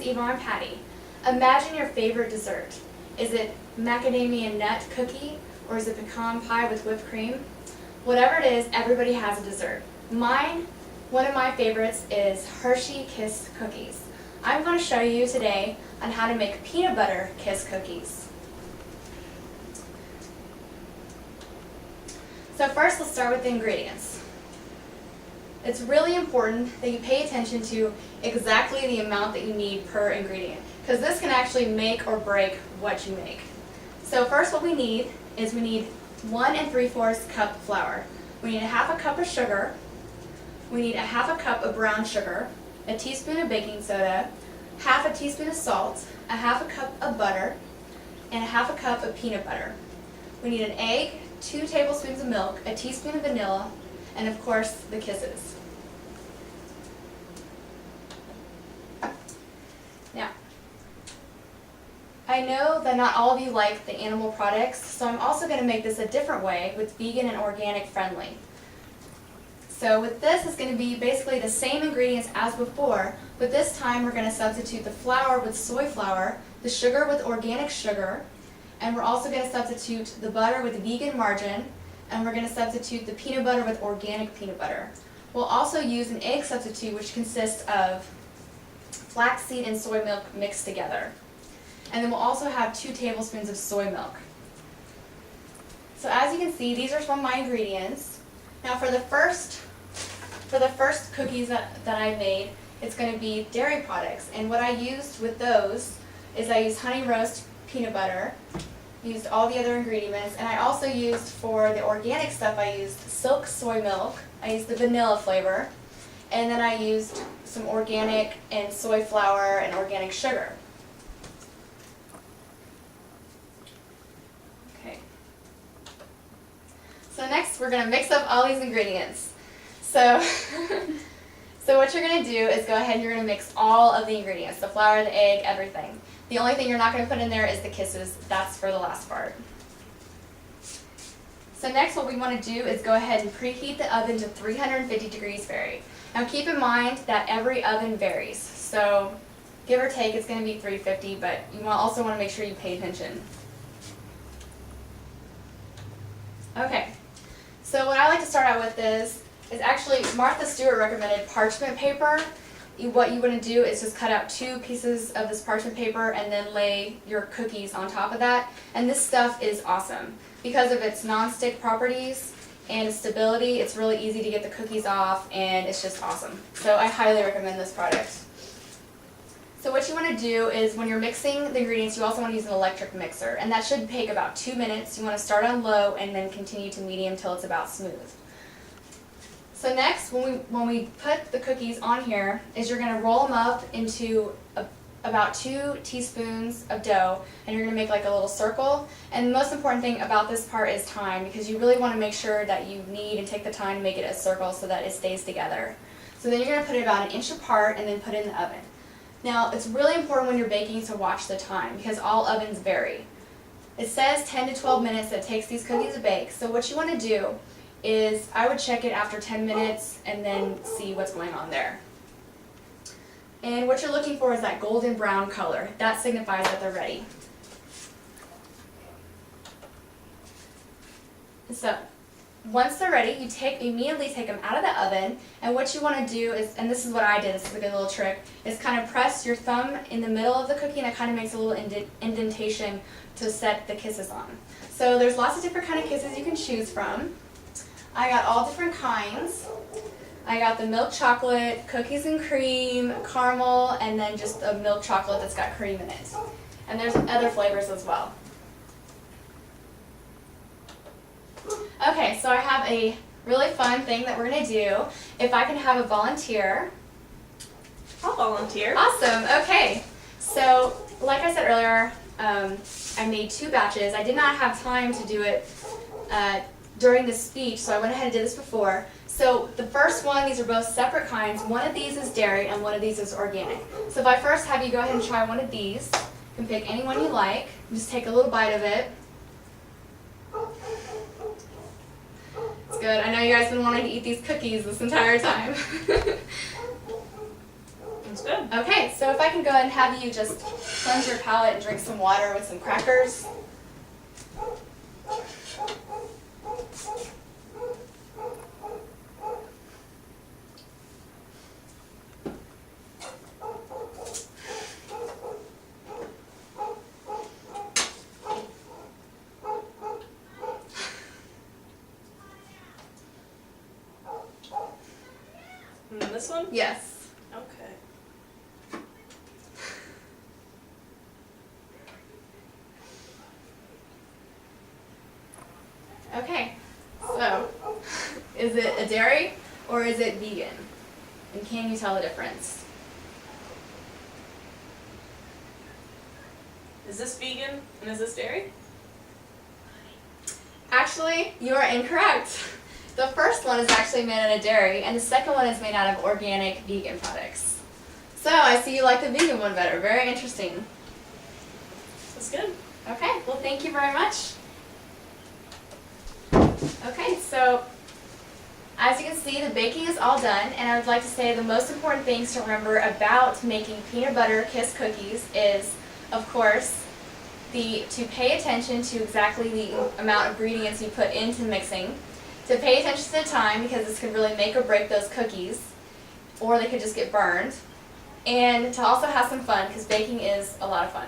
is Yvonne Patty. Imagine your favorite dessert. Is it macadamia nut cookie or is it pecan pie with whipped cream? Whatever it is, everybody has a dessert. One of my favorites is Hershey Kiss cookies. I'm going to show you today on how to make peanut butter Kiss cookies. So first, let's start with the ingredients. It's really important that you pay attention to exactly the amount that you need per ingredient, because this can actually make or break what you make. So first, what we need is 1 3/4 cup flour. We need a half a cup of sugar. We need a half a cup of brown sugar, a teaspoon of baking soda, half a teaspoon of salt, a half a cup of butter, and a half a cup of peanut butter. We need an egg, 2 tablespoons of milk, a teaspoon of vanilla, and of course the kisses. Now, I know that not all of you like the animal products, so I'm also going to make this a different way with vegan and organic friendly. So with this, it's going to be basically the same ingredients as before, but this time we're going to substitute the flour with soy flour, the sugar with organic sugar, and we're also going to substitute the butter with vegan margarine, and we're going to substitute the peanut butter with organic peanut butter. We'll also use an egg substitute, which consists of flaxseed and soy milk mixed together. And then we'll also have 2 tablespoons of soy milk. So as you can see, these are some of my ingredients. Now for the first cookies that I made, it's going to be dairy products. And what I used with those is I used honey roast peanut butter, used all the other ingredients, and I also used, for the organic stuff, I used silk soy milk, I used the vanilla flavor, and then I used some organic and soy flour and organic sugar. Okay. So next we're going to mix up all these ingredients. So, so what you're going to do is go ahead and you're going to mix all of the ingredients, the flour, the egg, everything. The only thing you're not going to put in there is the kisses. That's for the last part. So next what we want to do is go ahead and preheat the oven to 350 degrees Fahrenheit. Now keep in mind that every oven varies. So give or take, it's going to be 350, but you also want to make sure you pay attention. Okay, so what I like to start out with is actually Martha Stewart recommended parchment paper. What you want to do is just cut out 2 pieces of this parchment paper and then lay your cookies on top of that. And this stuff is awesome. Because of its non-stick properties and its stability, it's really easy to get the cookies off, and it's just awesome. So I highly recommend this product. So what you want to do is when you're mixing the ingredients, you also want to use an electric mixer. And that should take about 2 minutes. You want to start on low and then continue to medium till it's about smooth. So next, when we put the cookies on here, is you're going to roll them up into about 2 teaspoons of dough, and you're going to make like a little circle. And the most important thing about this part is time, because you really want to make sure that you knead and take the time to make it a circle so that it stays together. So then you're going to put it about 1 inch apart and then put it in the oven. Now, it's really important when you're baking to watch the time, because all ovens vary. It says 10 to 12 minutes that it takes these cookies to bake. So what you want to do is I would check it after 10 minutes and then see what's going on there. And what you're looking for is that golden brown color. That signifies that they're ready. So once they're ready, you immediately take them out of the oven, and what you want to do is, and this is what I did, this is a good little trick, is kind of press your thumb in the middle of the cookie, and it kind of makes a little indentation to set the kisses on. So there's lots of different kind of kisses you can choose from. I got all different kinds. I got the milk chocolate, cookies and cream, caramel, and then just a milk chocolate that's got cream in it. And there's other flavors as well. Okay, so I have a really fun thing that we're going to do. If I can have a volunteer. I'll volunteer. Awesome, okay. So, like I said earlier, I made 2 batches. I did not have time to do it during the speech, so I went ahead and did this before. So the first one, these are both separate kinds. One of these is dairy and one of these is organic. So if I first have you go ahead and try one of these, you can pick any one you like. Just take a little bite of it. It's good. I know you guys have been wanting to eat these cookies this entire time. It's Sounds good. Okay, so if I can go ahead and have you just cleanse your palate and drink some water with some crackers. And then this one? Yes. Okay. Okay, so is it a dairy or is it vegan? And can you tell the difference? Is this vegan and is this dairy? Actually, you are incorrect. The first one is actually made out of dairy, and the second one is made out of organic vegan products. So I see you like the vegan one better. Very interesting. That's good. Okay, well thank you very much. Okay, so as you can see, the baking is all done, and I would like to say the most important things to remember about making peanut butter kiss cookies is, of course, to pay attention to exactly the amount of ingredients you put into mixing, to pay attention to the time because this could really make or break those cookies, or they could just get burned, and to also have some fun because baking is a lot of fun.